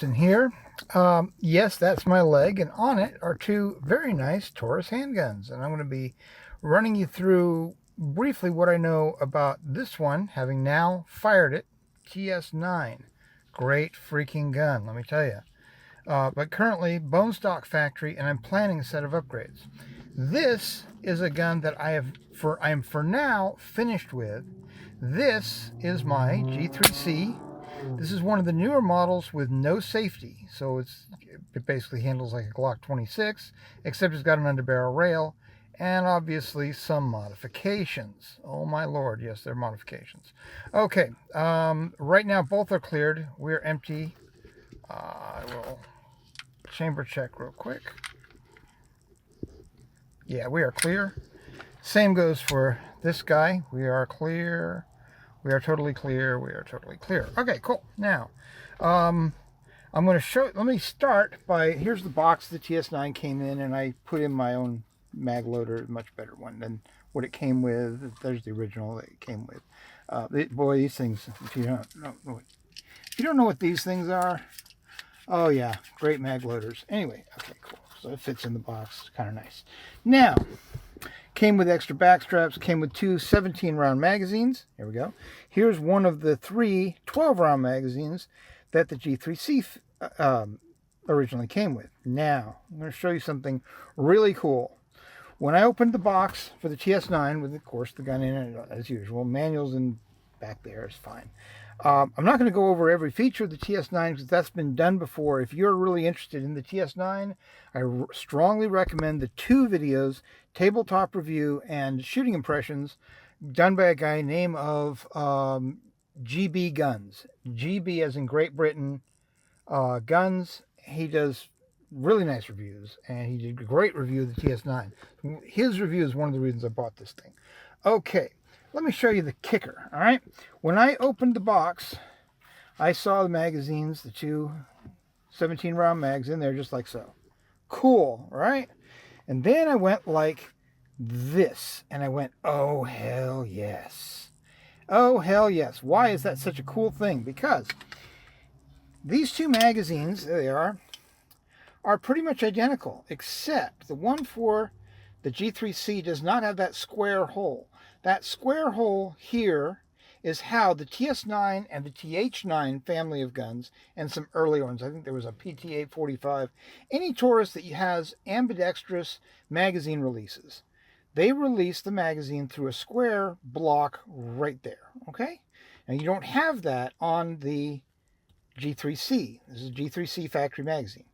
In here, yes, that's my leg, and on it are two very nice Taurus handguns, and I'm going to be running you through briefly what I know about this one, having now fired it. TS9, great freaking gun, let me tell you. But currently bone stock factory, and I'm planning a set of upgrades. This is a gun that I am for now finished with. This is my G3c. This is one of the newer models with no safety, so it basically handles like a Glock 26, except it's got an underbarrel rail, and obviously some modifications. Oh my lord, yes, they're modifications. Okay, right now both are cleared. We're empty. I will chamber check real quick. Yeah, we are clear. Same goes for this guy. We are clear. We are totally clear. We are totally clear. Okay, cool. Now, I'm going to show, let me start by, here's the box the TS9 came in, and I put in my own mag loader, much better one than what it came with. There's the original that it came with. Boy, these things, if you don't know what these things are, oh yeah, great mag loaders. Anyway, okay, cool. So it fits in the box, kind of nice. Now, came with extra back straps, came with two 17-round magazines. Here we go. Here's one of the three 12-round magazines that the G3c originally came with. Now, I'm going to show you something really cool. When I opened the box for the TS9, with, of course, the gun in it as usual, manuals in back there is fine. I'm not going to go over every feature of the TS9 because that's been done before. If you're really interested in the TS9, I strongly recommend the two videos, tabletop review and shooting impressions, done by a guy named of GB Guns. GB as in Great Britain Guns. He does really nice reviews, and he did a great review of the TS9. His review is one of the reasons I bought this thing. Okay. Let me show you the kicker, all right? When I opened the box, I saw the magazines, the two 17-round mags in there just like so. Cool, right? And then I went like this, and I went, oh, hell yes. Oh, hell yes. Why is that such a cool thing? Because these two magazines, there they are pretty much identical, except the one for the G3c does not have that square hole. That square hole here is how the TS9 and the TH9 family of guns, and some earlier ones, I think there was a PT845, any Taurus that has ambidextrous magazine releases, they release the magazine through a square block right there, okay? And you don't have that on the G3c. This is a G3c factory magazine.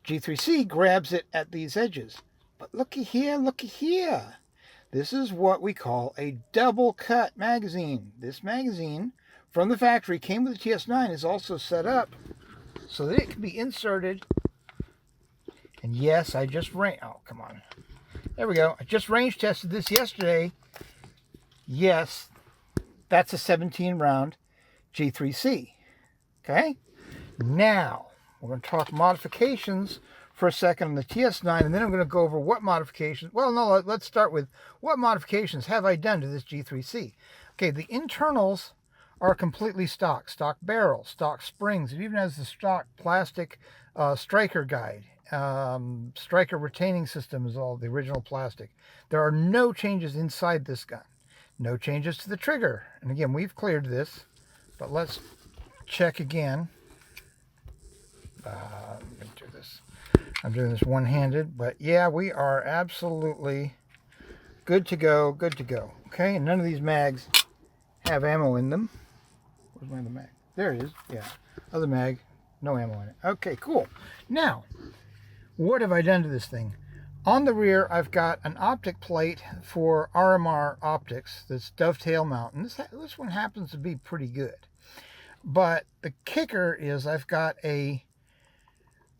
G3c grabs it at these edges. But looky here, looky here. This is what we call a double cut magazine. This magazine from the factory came with the TS9 is also set up so that it can be inserted. And yes, I just oh, come on. There we go. I just range tested this yesterday. Yes, that's a 17-round G3c. Okay? Now, we're going to talk modifications for a second on the TS9, and then I'm going to go over what modifications, well, no, let's start with what modifications have I done to this G3c. Okay, the internals are completely stock barrel, stock springs. It even has the stock plastic striker guide. Striker retaining system is all the original plastic. There are no changes inside this gun. No changes to the trigger. And again, we've cleared this, but let's check again. Let me do this. I'm doing this one-handed, but yeah, we are absolutely good to go, good to go. Okay, and none of these mags have ammo in them. Where's my other mag? There it is, yeah. Other mag, no ammo in it. Okay, cool. Now, what have I done to this thing? On the rear, I've got an optic plate for RMR optics, this dovetail mount, and this one happens to be pretty good. But the kicker is I've got a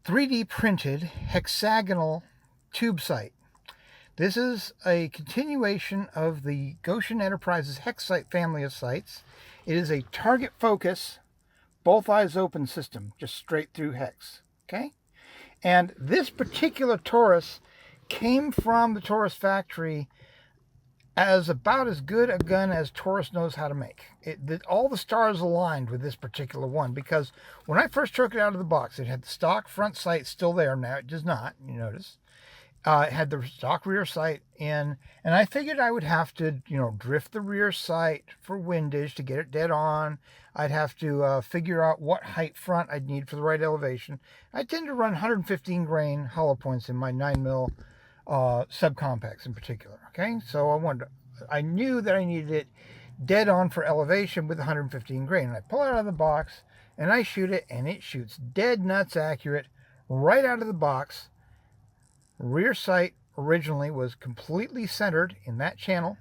3D printed hexagonal tube sight. This is a continuation of the Goshen Enterprises hex sight family of sights. It is a target focus, both eyes open system, just straight through hex. Okay? And this particular Taurus came from the Taurus factory about as good a gun as Taurus knows how to make. All the stars aligned with this particular one, because when I first took it out of the box, it had the stock front sight still there. Now it does not, you notice. It had the stock rear sight in, and I figured I would have to, drift the rear sight for windage to get it dead on. I'd have to figure out what height front I'd need for the right elevation. I tend to run 115 grain hollow points in my 9mm subcompacts in particular. Okay, so I knew that I needed it dead on for elevation with 115 grain. And I pull it out of the box and I shoot it, and it shoots dead nuts accurate right out of the box. Rear sight originally was completely centered in that channel.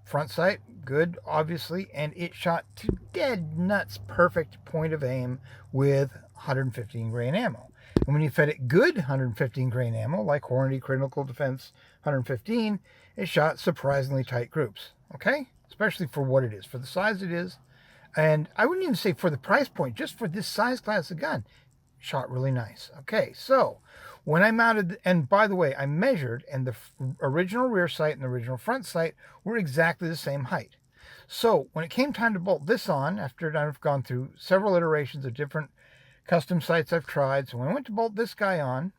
Front sight, good, obviously, and it shot to dead nuts perfect point of aim with 115 grain ammo. And when you fed it good 115 grain ammo, like Hornady Critical Defense 115, it shot surprisingly tight groups. Okay? Especially for what it is, for the size it is. And I wouldn't even say for the price point, just for this size class of gun, shot really nice. Okay, so when I mounted, and by the way, I measured, and the original rear sight and the original front sight were exactly the same height. So when it came time to bolt this on, after I've gone through several iterations of different custom sights I've tried, so when I went to bolt this guy on,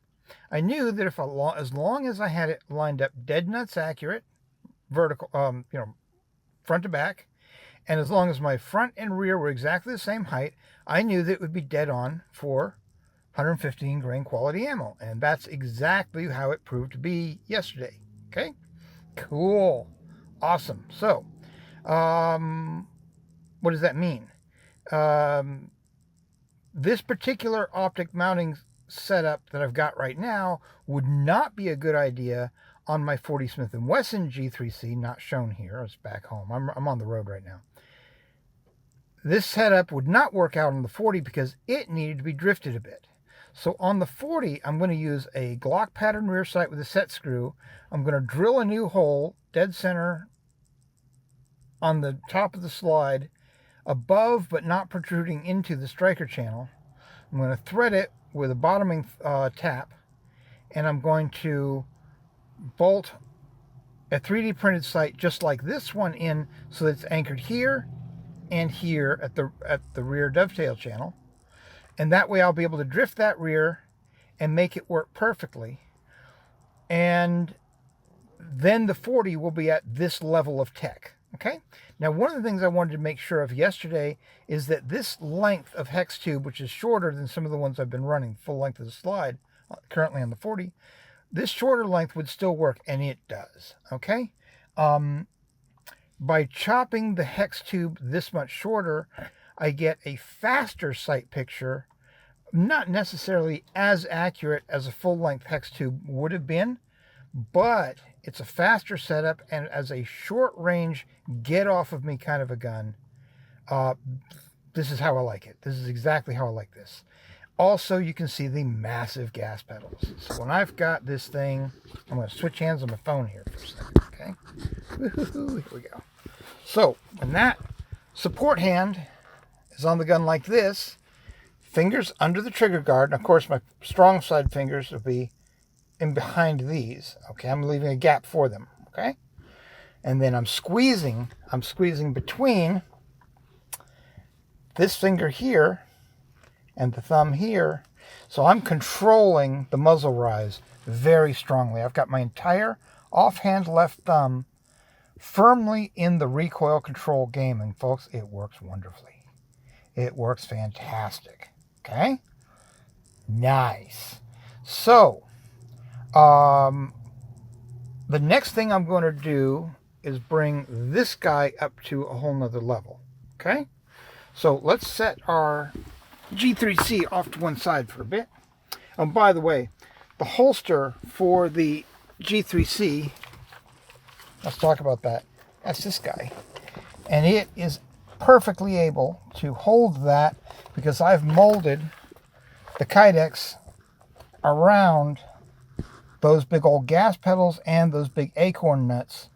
I knew that as long as I had it lined up dead nuts accurate, vertical, front to back, and as long as my front and rear were exactly the same height, I knew that it would be dead on for 115 grain quality ammo. And that's exactly how it proved to be yesterday. Okay, cool, awesome. So what does that mean? This particular optic mounting setup that I've got right now would not be a good idea on my 40 Smith & Wesson G3c, not shown here. It's back home. I'm on the road right now. This setup would not work out on the 40 because it needed to be drifted a bit. So on the 40, I'm going to use a Glock pattern rear sight with a set screw. I'm going to drill a new hole dead center on the top of the slide, above but not protruding into the striker channel. I'm going to thread it with a bottoming tap, and I'm going to bolt a 3D printed sight just like this one in, so that it's anchored here and here at the rear dovetail channel. And that way I'll be able to drift that rear and make it work perfectly. And then the 40 will be at this level of tech. Okay? Now, one of the things I wanted to make sure of yesterday is that this length of hex tube, which is shorter than some of the ones I've been running, full length of the slide, currently on the 40, this shorter length would still work, and it does. Okay? By chopping the hex tube this much shorter, I get a faster sight picture, not necessarily as accurate as a full-length hex tube would have been, but it's a faster setup, and as a short-range, get-off-of-me kind of a gun, this is how I like it. This is exactly how I like this. Also, you can see the massive gas pedals. So when I've got this thing, I'm going to switch hands on my phone here for a second, okay? Woo-hoo-hoo, here we go. So when that support hand is on the gun like this, fingers under the trigger guard, and of course my strong side fingers will be in behind these, okay? I'm leaving a gap for them, okay? And then I'm squeezing between this finger here and the thumb here. So I'm controlling the muzzle rise very strongly. I've got my entire offhand left thumb firmly in the recoil control game, and folks, it works wonderfully. It works fantastic. Okay? Nice. So, the next thing I'm going to do is bring this guy up to a whole nother level. Okay? So let's set our G3c off to one side for a bit. Oh, by the way, the holster for the G3c, let's talk about that. That's this guy. And it is perfectly able to hold that because I've molded the Kydex around those big old gas pedals and those big acorn nuts.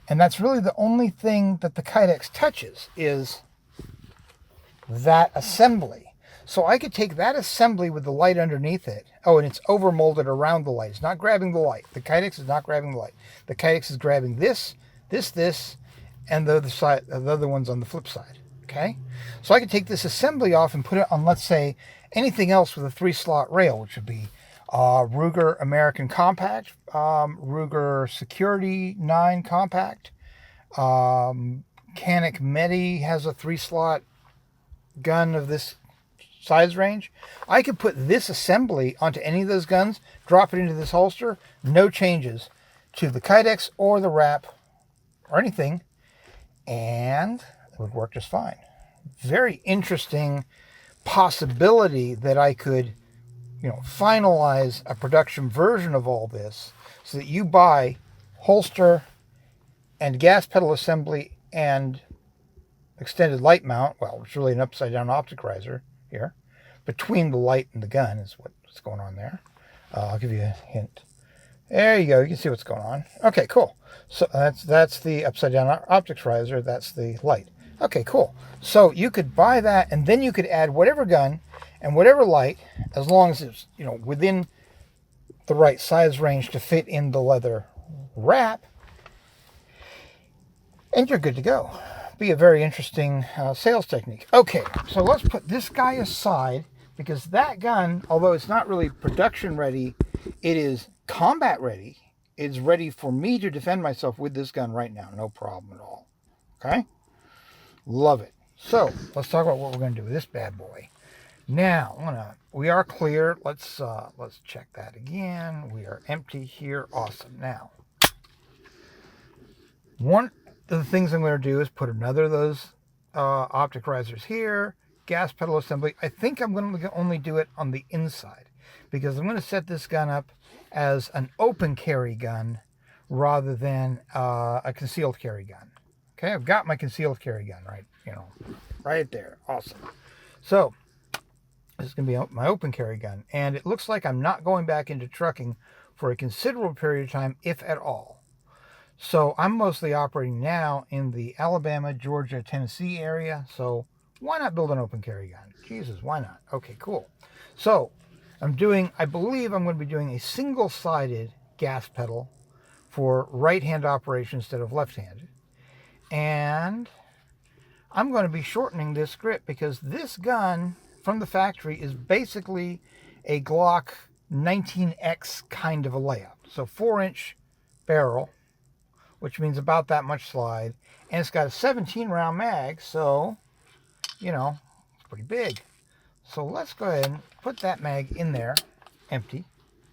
And that's really the only thing that the Kydex touches, is that assembly. So I could take that assembly with the light underneath it. Oh, and it's over molded around the light. It's not grabbing the light. The Kydex is not grabbing the light. The Kydex is grabbing this this, and the other side, the other one's on the flip side. Okay, so I could take this assembly off and put it on, let's say, anything else with a 3-slot rail, which would be Ruger American Compact, Ruger Security 9 Compact, Canik Medi has a 3-slot gun of this size range. I could put this assembly onto any of those guns, drop it into this holster, no changes to the Kydex or the wrap or anything, and it would work just fine. Very interesting possibility that I could, finalize a production version of all this so that you buy holster and gas pedal assembly and extended light mount. Well, it's really an upside down optic riser here. Between the light and the gun is what's going on there. I'll give you a hint. There you go. You can see what's going on. Okay, cool. So that's the upside down optics riser. That's the light. Okay, cool. So you could buy that, and then you could add whatever gun and whatever light, as long as it's within the right size range to fit in the leather wrap, and you're good to go. Be a very interesting sales technique. Okay, so let's put this guy aside, because that gun, although it's not really production ready, it is combat ready. It's ready for me to defend myself with this gun right now. No problem at all. Okay? Love it. So, let's talk about what we're going to do with this bad boy. Now, we are clear. Let's check that again. We are empty here. Awesome. Now, one of the things I'm going to do is put another of those optic risers here, gas pedal assembly. I think I'm going to only do it on the inside, because I'm going to set this gun up as an open carry gun rather than a concealed carry gun. Okay, I've got my concealed carry gun right there. Awesome. So this is going to be my open carry gun, and it looks like I'm not going back into trucking for a considerable period of time, if at all. So I'm mostly operating now in the Alabama, Georgia, Tennessee area. So why not build an open carry gun? Jesus, why not? Okay, cool. So I believe I'm going to be doing a single-sided gas pedal for right-hand operation instead of left-handed. And I'm going to be shortening this grip, because this gun from the factory is basically a Glock 19X kind of a layout. So 4-inch barrel, which means about that much slide, and it's got a 17 round mag, so it's pretty big. So let's go ahead and put that mag in there, empty,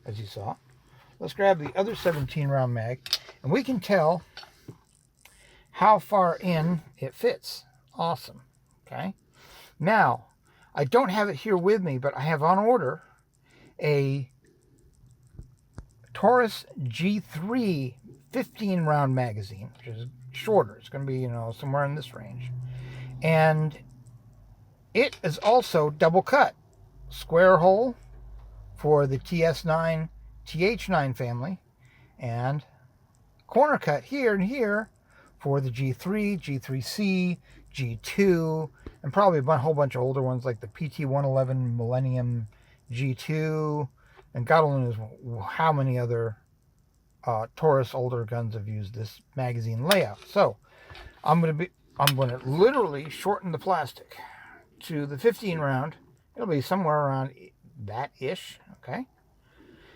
as you saw. Let's grab the other 17 round mag, and we can tell how far in it fits. Awesome. Okay. Now, I don't have it here with me, but I have on order a Taurus G3 15 round magazine, which is shorter. It's going to be, somewhere in this range. And it is also double cut. Square hole for the TS9, TH9 family, and corner cut here and here for the G3, G3c, G2, and probably a whole bunch of older ones like the PT111 Millennium G2, and God only knows how many other Taurus older guns have used this magazine layout. So I'm going to literally shorten the plastic to the 15 round. It'll be somewhere around that ish, okay?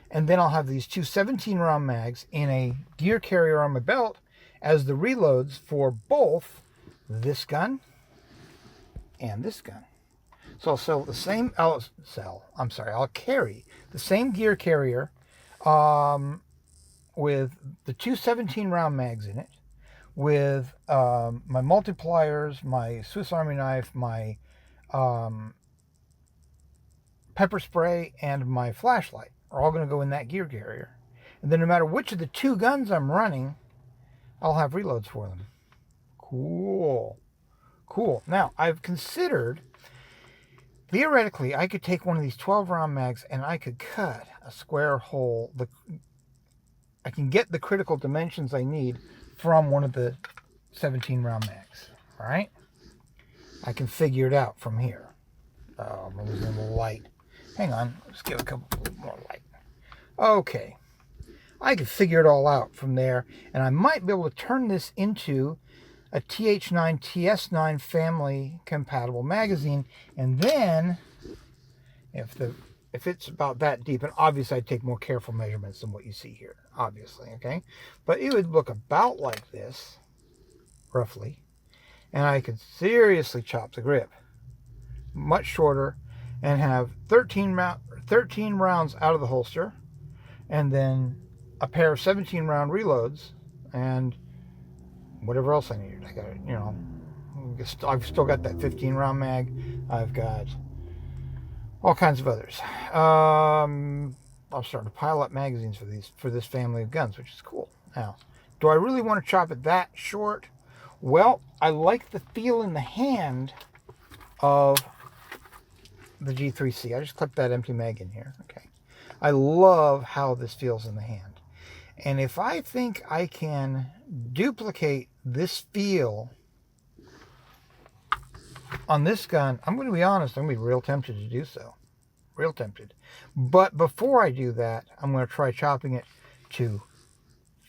And then I'll have these two 17 round mags in a gear carrier on my belt as the reloads for both this gun and this gun. So I'll carry the same gear carrier with the two 17 round mags in it, with my multipliers, my Swiss Army knife, my pepper spray, and my flashlight are all going to go in that gear carrier. And then no matter which of the two guns I'm running, I'll have reloads for them. Cool. Now, I've considered, theoretically, I could take one of these 12 round mags and I could cut a square hole. I can get the critical dimensions I need from one of the 17 round mags. All right? I can figure it out from here. Oh, I'm losing a little light. Hang on. Let's give a couple more light. Okay. I could figure it all out from there, and I might be able to turn this into a TH9 TS9 family compatible magazine. And then if it's about that deep, and obviously I'd take more careful measurements than what you see here, obviously, okay? But it would look about like this, roughly, and I could seriously chop the grip much shorter and have 13 rounds out of the holster, and then a pair of 17 round reloads, and whatever else I needed. I got it, you know, I've still got that 15 round mag. I've got all kinds of others. I'm starting to pile up magazines for this family of guns, which is cool. Now, do I really want to chop it that short? Well, I like the feel in the hand of the G3c. I just clipped that empty mag in here. Okay. I love how this feels in the hand. And if I think I can duplicate this feel on this gun, I'm going to be honest, I'm going to be real tempted to do so. Real tempted. But before I do that, I'm going to try chopping it to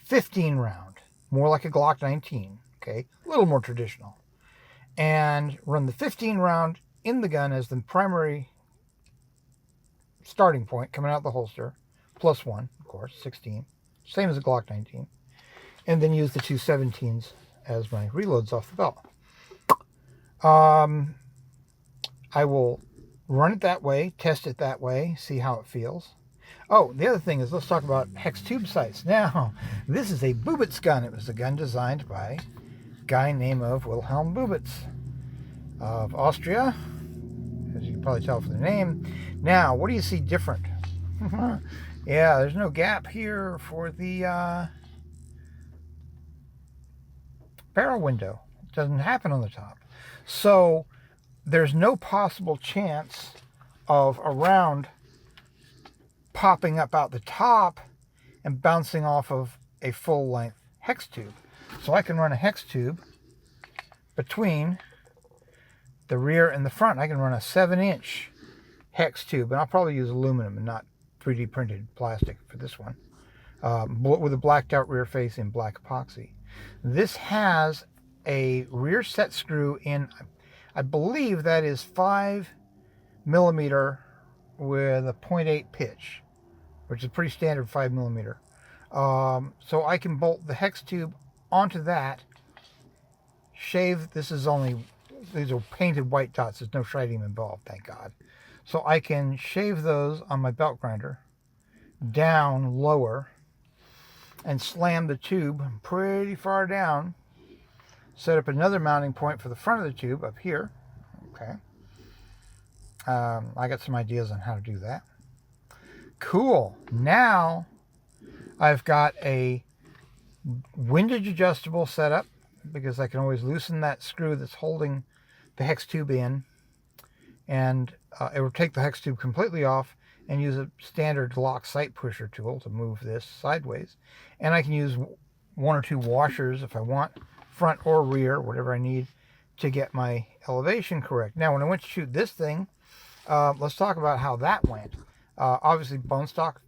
15 round. More like a Glock 19. Okay. A little more traditional. And run the 15 round in the gun as the primary starting point coming out of the holster. Plus one, of course, 16. Same as a Glock 19. And then use the two 17s as my reloads off the belt. I will run it that way, test it that way, see how it feels. Oh, the other thing is, let's talk about hex tube sights. Now, this is a Bubitz gun. It was a gun designed by a guy named Wilhelm Bubitz of Austria, as you can probably tell from the name. Now, what do you see different? Yeah, there's no gap here for the barrel window. It doesn't happen on the top. So there's no possible chance of a round popping up out the top and bouncing off of a full-length hex tube. So I can run a hex tube between the rear and the front. I can run a 7-inch hex tube, and I'll probably use aluminum and not 3D printed plastic for this one, with a blacked out rear face in black epoxy. This has a rear set screw in, I believe that is 5 millimeter with a 0.8 pitch, which is pretty standard 5 millimeter. So I can bolt the hex tube onto that, shave, these are painted white dots, there's no shredding involved, thank God. So I can shave those on my belt grinder down lower and slam the tube pretty far down, set up another mounting point for the front of the tube up here. Okay. I got some ideas on how to do that. Cool. Now I've got a windage adjustable setup, because I can always loosen that screw that's holding the hex tube in, and it will take the hex tube completely off, and use a standard Glock sight pusher tool to move this sideways. And I can use one or two washers if I want, front or rear, whatever I need to get my elevation correct. Now, when I went to shoot this thing, let's talk about how that went. Obviously, bone stock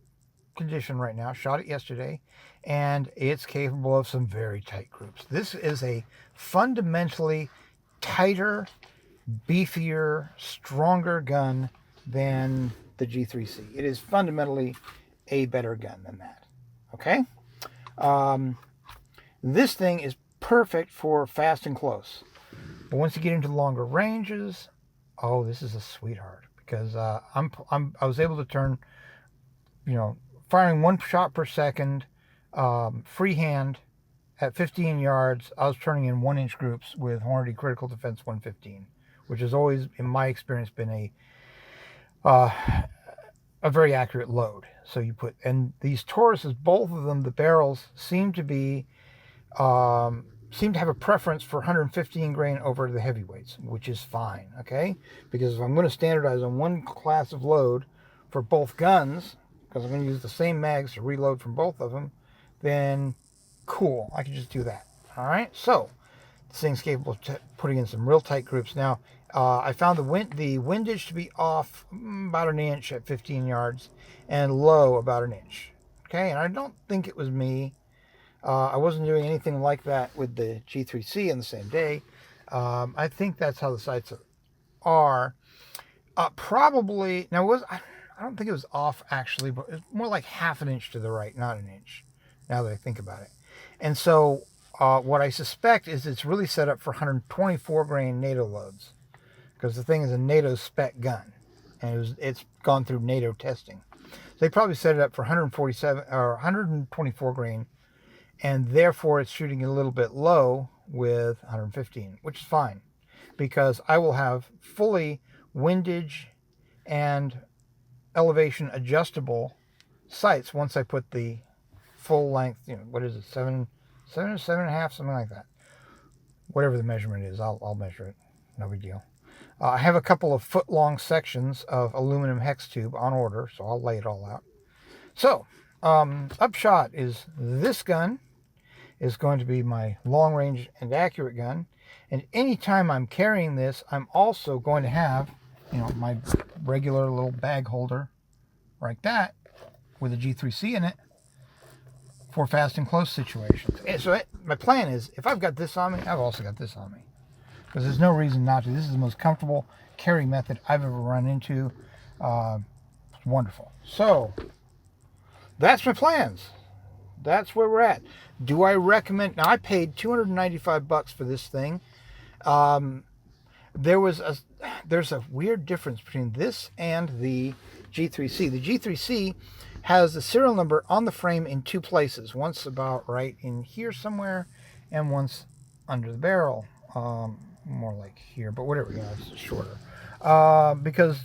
condition right now. Shot it yesterday, and it's capable of some very tight groups. This is a fundamentally tighter, beefier, stronger gun than the G3c. It is fundamentally a better gun than that. Okay? This thing is perfect for fast and close. But once you get into longer ranges, oh, this is a sweetheart, because I was able to turn, firing one shot per second, freehand at 15 yards. I was turning in 1-inch groups with Hornady Critical Defense 115, which has always, in my experience, been a very accurate load. So you put, and these Tauruses, both of them, the barrels seem to have a preference for 115 grain over the heavyweights, which is fine, okay? Because if I'm going to standardize on one class of load for both guns, because I'm going to use the same mags to reload from both of them, then cool, I can just do that. All right, so this thing's capable of putting in some real tight groups. Now, I found the windage to be off about 1 inch at 15 yards, and low about 1 inch. Okay, and I don't think it was me. I wasn't doing anything like that with the G3c in the same day. I think that's how the sights are. Probably, now I don't think it was off actually, but it's more like half an inch to the right, not an inch, now that I think about it. And so what I suspect is it's really set up for 124 grain NATO loads, because the thing is a NATO spec gun, and it's gone through NATO testing. So they probably set it up for 147 or 124 grain, and therefore it's shooting a little bit low with 115, which is fine, because I will have fully windage and elevation adjustable sights once I put the full length, what is it, 7.5, something like that. Whatever the measurement is, I'll measure it. No big deal. I have a couple of foot-long sections of aluminum hex tube on order, so I'll lay it all out. So, upshot is this gun is going to be my long-range and accurate gun. And anytime I'm carrying this, I'm also going to have, my regular little bag holder like that with a G3c in it for fast and close situations. And so my plan is, if I've got this on me, I've also got this on me, because there's no reason not to. This is the most comfortable carry method I've ever run into. It's wonderful. So that's my plans. That's where we're at. Do I recommend? Now, I paid $295 for this thing. There's a weird difference between this and the G3c. The G3c has the serial number on the frame in two places. Once about right in here somewhere, and once under the barrel. More like here, but whatever, it's shorter. Because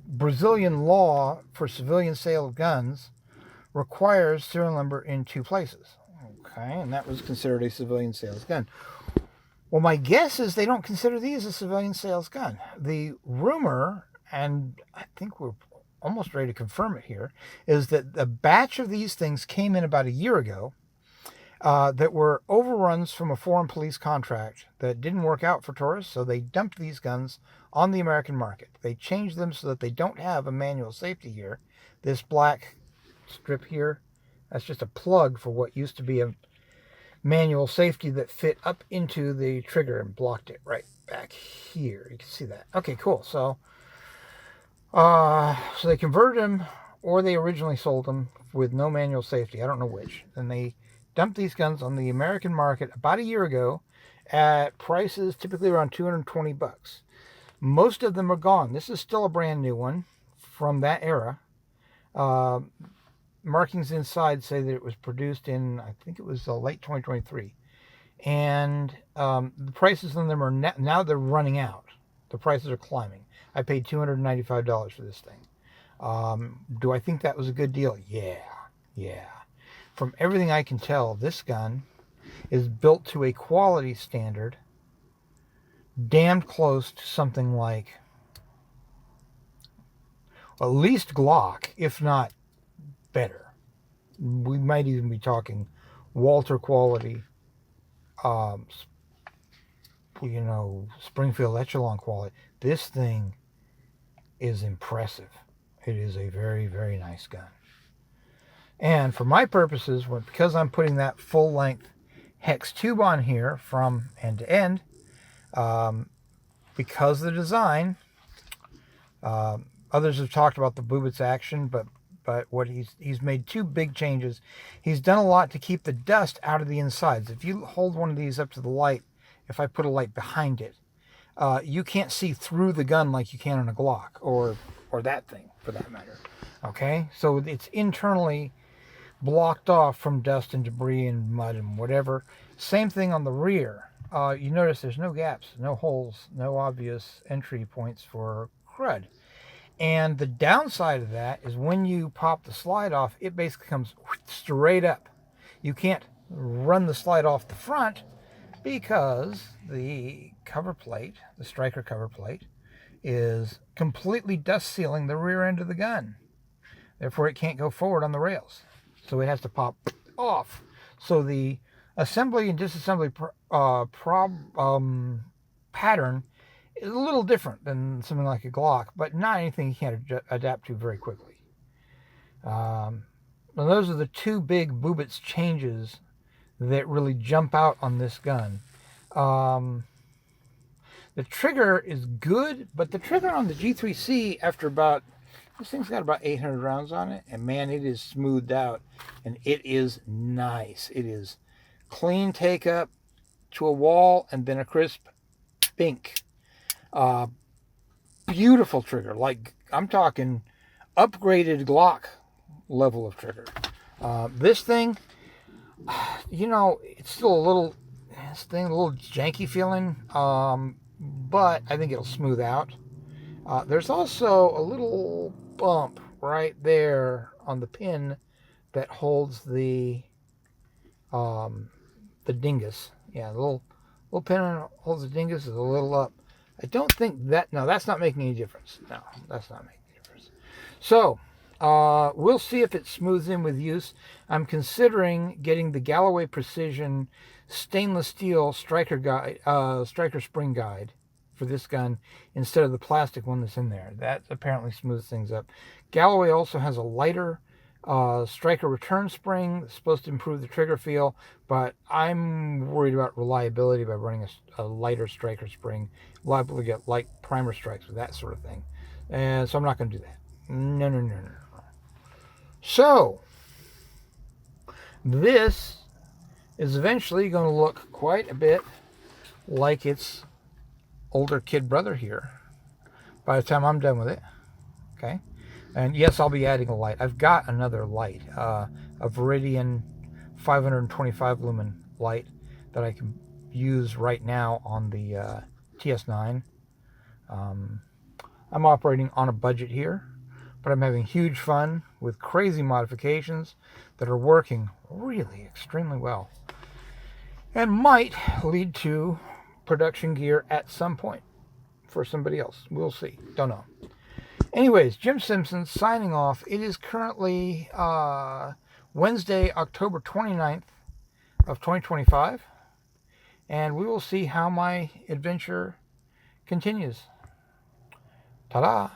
Brazilian law for civilian sale of guns requires serial number in two places. Okay, and that was considered a civilian sales gun. Well, my guess is they don't consider these a civilian sales gun. The rumor, and I think we're almost ready to confirm it here, is that a batch of these things came in about a year ago that were overruns from a foreign police contract that didn't work out for Taurus, so they dumped these guns on the American market. They changed them so that they don't have a manual safety here. This black strip here, that's just a plug for what used to be a manual safety that fit up into the trigger and blocked it right back here. You can see that. Okay, cool. So they converted them, or they originally sold them with no manual safety. I don't know which. And they dumped these guns on the American market about a year ago at prices typically around $220. Most of them are gone. This is still a brand new one from that era. Markings inside say that it was produced in, I think it was late 2023. And the prices on them are now they're running out. The prices are climbing. I paid $295 for this thing. Do I think that was a good deal? Yeah. From everything I can tell, this gun is built to a quality standard damned close to something like at least Glock, if not better. We might even be talking Walter quality, Springfield Echelon quality. This thing is impressive. It is a very, very nice gun. And for my purposes, because I'm putting that full-length hex tube on here from end to end, because of the design, others have talked about the Bubitz action, but what he's made two big changes. He's done a lot to keep the dust out of the insides. If you hold one of these up to the light, if I put a light behind it, you can't see through the gun like you can on a Glock or that thing for that matter. Okay, so it's internally blocked off from dust and debris and mud and whatever. Same thing on the rear. You notice there's no gaps, no holes, no obvious entry points for crud. And the downside of that is when you pop the slide off, it basically comes straight up. You can't run the slide off the front because the cover plate, the striker cover plate, is completely dust sealing the rear end of the gun. Therefore, it can't go forward on the rails. So it has to pop off. So the assembly and disassembly pattern is a little different than something like a Glock, but not anything you can't adapt to very quickly. Now those are the two big Boobits changes that really jump out on this gun. The trigger is good, but the trigger on the G3c, after about, this thing's got about 800 rounds on it, and man, it is smoothed out, and it is nice. It is clean take up to a wall, and then a crisp bink. Beautiful trigger, like I'm talking upgraded Glock level of trigger. This thing, you know, it's still a little janky feeling, but I think it'll smooth out. There's also a little bump right there on the pin that holds the dingus. Yeah, the little pin that holds the dingus is a little up. I don't think that, no, that's not making any difference. No, that's not making any difference. So, we'll see if it smooths in with use. I'm considering getting the Galloway Precision stainless steel striker spring guide for this gun instead of the plastic one that's in there. That apparently smooths things up. Galloway also has a lighter striker return spring that's supposed to improve the trigger feel, but I'm worried about reliability by running a lighter striker spring. Liable to get light primer strikes with that sort of thing, and so I'm not going to do that. No. So this is eventually going to look quite a bit like its older kid brother here by the time I'm done with it. Okay. And yes, I'll be adding a light. I've got another light, a Viridian 525 lumen light that I can use right now on the TS9. I'm operating on a budget here, but I'm having huge fun with crazy modifications that are working really extremely well and might lead to production gear at some point for somebody else. We'll see. Don't know. Anyways, Jim Simpson signing off. It is currently Wednesday, October 29th of 2025, and we will see how my adventure continues. Ta-da!